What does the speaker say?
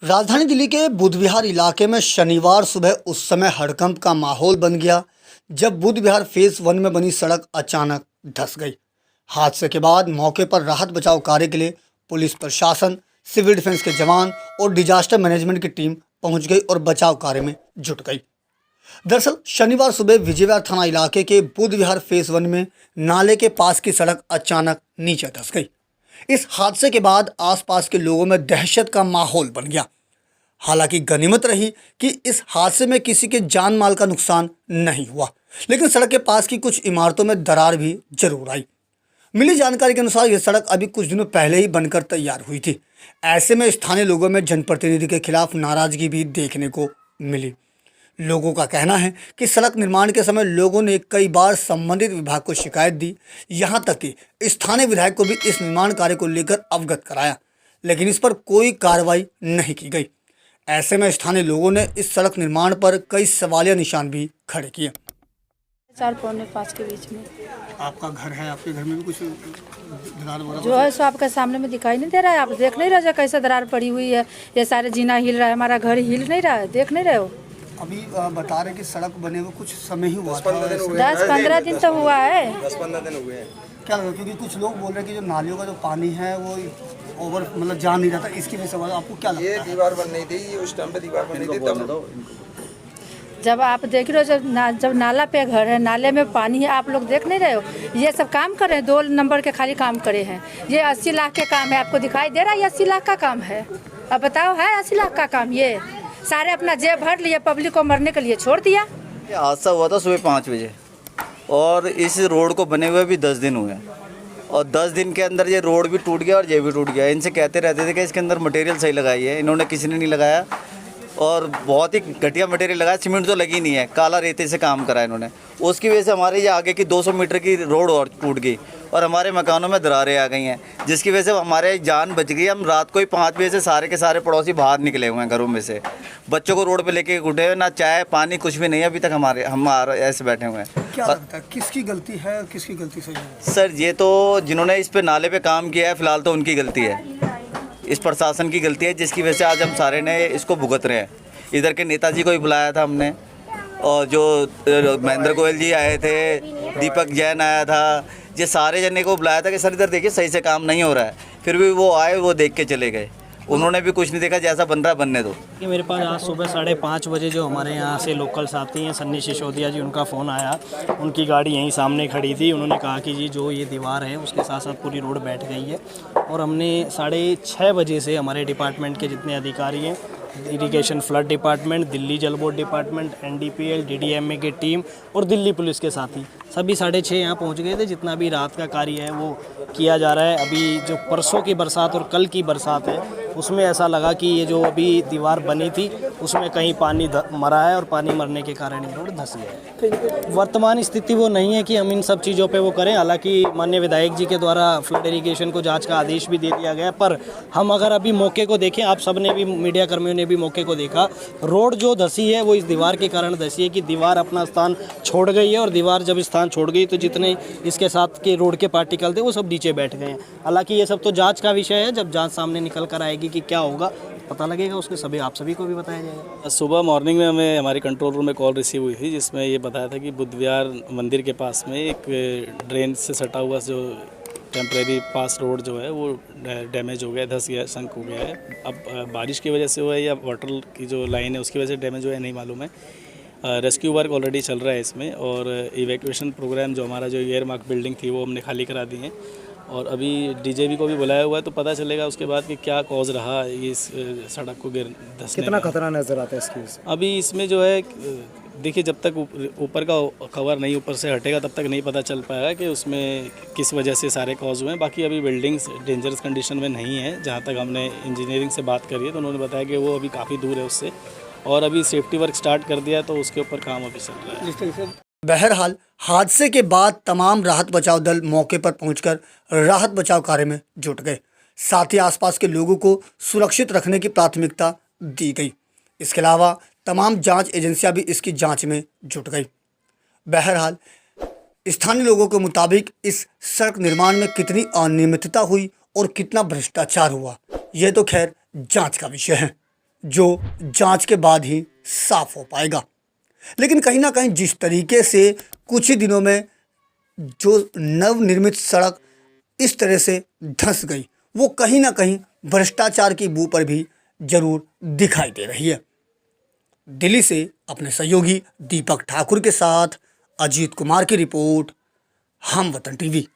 राजधानी दिल्ली के बुध विहार इलाके में शनिवार सुबह उस समय हड़कंप का माहौल बन गया जब बुध विहार फेज 1 में बनी सड़क अचानक धंस गई। हादसे के बाद मौके पर राहत बचाव कार्य के लिए पुलिस प्रशासन, सिविल डिफेंस के जवान और डिजास्टर मैनेजमेंट की टीम पहुंच गई और बचाव कार्य में जुट गई। दरअसल शनिवार सुबह विजयवाड़ा थाना इलाके के बुध विहार फेज 1 में नाले के पास की सड़क अचानक नीचे धंस गई। इस हादसे के बाद आसपास के लोगों में दहशत का माहौल बन गया। हालांकि गनीमत रही कि इस हादसे में किसी के जान माल का नुकसान नहीं हुआ, लेकिन सड़क के पास की कुछ इमारतों में दरार भी जरूर आई। मिली जानकारी के अनुसार यह सड़क अभी कुछ दिनों पहले ही बनकर तैयार हुई थी। ऐसे में स्थानीय लोगों में जनप्रतिनिधि के खिलाफ नाराजगी भी देखने को मिली। लोगों का कहना है कि सड़क निर्माण के समय लोगों ने कई बार संबंधित विभाग को शिकायत दी, यहां तक कि स्थानीय विधायक को भी इस निर्माण कार्य को लेकर अवगत कराया, लेकिन इस पर कोई कार्रवाई नहीं की गई। ऐसे में स्थानीय लोगों ने इस सड़क निर्माण पर कई सवालिया निशान भी खड़े किए। 4-4:45 के बीच में आपका घर है, आपके घर में भी कुछ दरार वगैरह जो है सो आपके सामने में दिखाई नहीं दे रहा है। आप देख नहीं रहे कैसे दरार पड़ी हुई है, ये सारे जीना हिल रहा है, हमारा घर हिल नहीं रहा है, देख नहीं रहे हो। अभी बता रहे कि सड़क बने हुए कुछ समय ही हुआ था। 10-15 दिन तो हुआ है। 10-15 दिन हुए हैं। क्या लगा, क्योंकि कुछ लोग बोल रहे हैं कि जो नालियों का जो पानी है वो ओवर मतलब जा नहीं रहा था, इसकी वजह से आपको क्या लगता ये है? दीवार बन नहीं थी, ये उस टाइम पे दीवार बन नहीं थी तब। जब आप देख रहे हो जब नाला पे घर है, नाले में पानी है, आप लोग देख नहीं रहे हो। ये सब काम करे, 2 नंबर के खाली काम करे हैं। ये 80 लाख के काम है, आपको दिखाई दे रहा है? ये 80 लाख का काम है। अब बताओ, है 80 लाख का काम? ये सारे अपना जेब भर लिए, पब्लिक को मरने के लिए छोड़ दिया। ये हादसा हुआ था सुबह 5 बजे और इस रोड को बने हुए भी 10 दिन हुए और 10 दिन के अंदर ये रोड भी टूट गया और ये भी टूट गया। इनसे कहते रहते थे कि इसके अंदर मटेरियल सही लगाई है, इन्होंने किसी ने नहीं लगाया और बहुत ही घटिया मटेरियल लगाया। सीमेंट तो लगी नहीं है, काला रेते से काम करा इन्होंने। उसकी वजह से हमारे ये आगे की 200 मीटर की रोड और टूट गई और हमारे मकानों में दरारें आ गई हैं, जिसकी वजह से हमारे जान बच गई। हम रात को ही 5 बजे से सारे के सारे पड़ोसी बाहर निकले हुए हैं घरों में से, बच्चों को रोड पे लेके उठे हुए, ना चाय पानी कुछ भी नहीं है अभी तक। हम ऐसे बैठे हुए हैं। क्या लगता है किसकी गलती है, किसकी गलती सही है? सर ये तो जिन्होंने इस पे नाले पे काम किया है फिलहाल तो उनकी गलती है, इस प्रशासन की गलती है, जिसकी वजह से आज हम सारे ने इसको भुगत रहे हैं। इधर के नेताजी को भी बुलाया था हमने और जो महेंद्र गोयल जी आए थे, दीपक जैन आया था, ये सारे जने को बुलाया था कि सर इधर देखिए सही से काम नहीं हो रहा है। फिर भी वो आए, वो देख के चले गए, उन्होंने भी कुछ नहीं देखा, जैसा बन रहा है बनने दो। कि मेरे पास आज सुबह 5:30 बजे जो हमारे यहाँ से लोकल साथी हैं सन्नी सिसोदिया जी, उनका फ़ोन आया। उनकी गाड़ी यहीं सामने खड़ी थी। उन्होंने कहा कि जी जो ये दीवार है उसके साथ साथ पूरी रोड बैठ गई है और हमने 6:30 बजे से हमारे डिपार्टमेंट के जितने अधिकारी हैं, इरिगेशन फ्लड डिपार्टमेंट, दिल्ली जल बोर्ड डिपार्टमेंट, NDPL, DDMA की टीम और दिल्ली पुलिस के साथी सभी 6:30 यहाँ पहुँच गए थे। जितना भी रात का कार्य है वो किया जा रहा है। अभी जो परसों की बरसात और कल की बरसात है उसमें ऐसा लगा कि ये जो अभी दीवार बनी थी उसमें कहीं पानी मरा है और पानी मरने के कारण ये रोड धंस गया। वर्तमान स्थिति वो नहीं है कि हम इन सब चीज़ों पे वो करें। हालांकि माननीय विधायक जी के द्वारा फ्लड इरिगेशन को जांच का आदेश भी दे दिया गया, पर हम अगर अभी मौके को देखें, आप सब ने भी, मीडिया कर्मियों ने भी मौके को देखा, रोड जो धंसी है वो इस दीवार के कारण धंसी है कि दीवार अपना स्थान छोड़ गई है और दीवार जब स्थान छोड़ गई तो जितने इसके साथ के रोड के पार्टिकल थे वो सब नीचे बैठ गए हैं। हालांकि ये सब तो जांच का विषय है, जब जांच सामने निकल कर आएगी कि क्या होगा पता लगेगा, उसके आप सभी को भी बताया जाएगा। सुबह मॉर्निंग में हमें हमारी कंट्रोल रूम में कॉल रिसीव हुई थी, जिसमें ये बताया था कि बुध विहार मंदिर के पास में एक ड्रेन से सटा हुआ जो टेम्परेरी पास रोड जो है वो डैमेज हो गया, धंस गया, संक हो गया है। अब बारिश की वजह से हुआ है या वाटर की जो लाइन है उसकी वजह से डैमेज हुआ है नहीं मालूम है। रेस्क्यू वर्क ऑलरेडी चल रहा है इसमें और इवैक्यूएशन प्रोग्राम जो हमारा जो एयरमार्क बिल्डिंग थी वो हमने खाली करा दी है और अभी DJB को भी बुलाया हुआ है, तो पता चलेगा उसके बाद कि क्या कॉज रहा है इस सड़क को धंसने। कितना खतरा नज़र आता है इसकी? अभी इसमें जो है देखिए, जब तक ऊपर का कवर नहीं ऊपर से हटेगा तब तक नहीं पता चल पाएगा कि उसमें किस वजह से सारे कॉज हुए हैं। बाकी अभी बिल्डिंग्स डेंजरस कंडीशन में नहीं है। जहाँ तक हमने इंजीनियरिंग से बात करी है तो उन्होंने बताया कि वो अभी काफ़ी दूर है उससे और अभी सेफ्टी वर्क स्टार्ट कर दिया तो उसके ऊपर काम अभी चल रहा है। बहरहाल हादसे के बाद तमाम राहत बचाव दल मौके पर पहुंचकर राहत बचाव कार्य में जुट गए। साथ ही आसपास के लोगों को सुरक्षित रखने की प्राथमिकता दी गई। इसके अलावा तमाम जांच एजेंसियां भी इसकी जांच में जुट गई। बहरहाल स्थानीय लोगों के मुताबिक इस सड़क निर्माण में कितनी अनियमितता हुई और कितना भ्रष्टाचार हुआ, यह तो खैर जांच का विषय है। जो जांच के बाद ही साफ हो पाएगा। लेकिन कहीं ना कहीं जिस तरीके से कुछ ही दिनों में जो नवनिर्मित सड़क इस तरह से धंस गई, वो कहीं ना कहीं भ्रष्टाचार की बू पर भी जरूर दिखाई दे रही है। दिल्ली से अपने सहयोगी दीपक ठाकुर के साथ अजीत कुमार की रिपोर्ट, हम वतन टीवी।